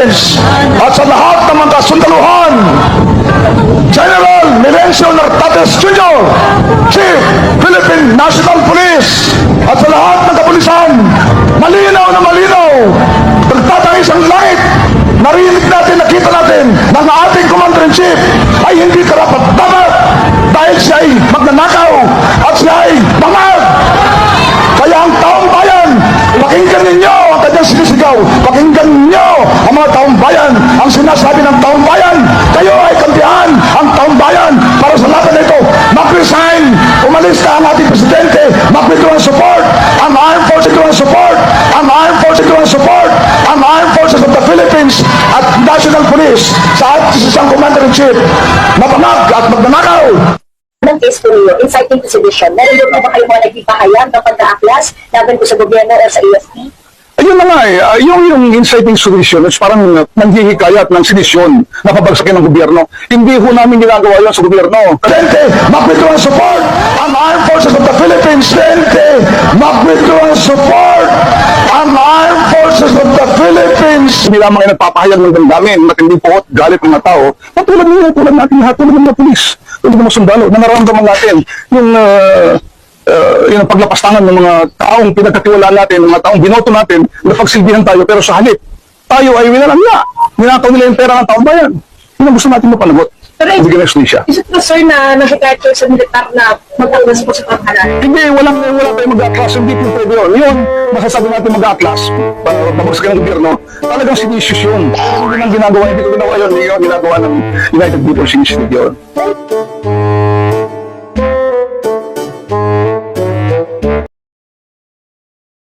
Philippines at sa lahat ng mga kasundaluhan, General Milencio Nartates Jr., Chief Philippine National Police, at sa lahat ng kapulisan, malinaw na malinaw, nagtatangis ang langit, narinig natin, nakita natin na ang ating Commander-in-Chief ay hindi karapat-dapat dahil siya ay magnanakaw at siya ay bangag. Kaya ang taong bayan, pakinggan ninyo ang kanyang sinisigaw, pakinggan ninyo ang mga taong bayan, ang sinasabi ng taong bayan, kayo ay kampihan ang taong bayan para sa laban na ito. Mag-resign, umalis na ang ating presidente, mag-withdraw ang support, ang armed forces withdraw ang support, ang armed forces withdraw ang support, ang armed forces of the Philippines at National Police sa ating isang Commander-in-Chief na bangag at magnanakaw. Ng case po ninyo, inciting to sedition, meron din po ba kayo mga nagpipahayag ng pagka-aklas laban po sa gobyerno o sa AFP? Ayun na nga yung inciting sedition is parang nanghihikayat ng sedisyon na pabagsakin ng gobyerno. Hindi ho namin ginagawa yun sa gobyerno. Presidente, mag-withdraw ang support! Ang Armed Forces of the Philippines, Presidente, mag-withdraw ang support! Ang Armed Forces of the Philippines! Hindi lamang ay nagpapahayag ng damdamin at hindi po galit ng mga tao. Patulad nila, tulad natin lahat, tulad ng mga pulis, tulad ng mga sundalo, na nararamdaman natin yung paglapastangan ng mga taong pinagkatiwalaan natin, ng mga taong binoto natin, na pagsilbihan tayo, pero sa halip, tayo ay winalangya. Ninakaw nila yung pera ng taong bayan. Yun ang gusto natin mapanagot. Pero Bigyan ng sinisya. is it na, sir, na nag-declare sa militar na mag-aklas po sa pagkalan? Hindi, wala tayong mag-atlas. Hindi po pwede yun. Yun, masasabi natin mag-atlas. Pabagsakin ng gobyerno. Talagang sinisyon yun. Hindi nang ginagawa, hindi ko ginawa yun. Hindi ko ginagawa ng United People's Initiative yun.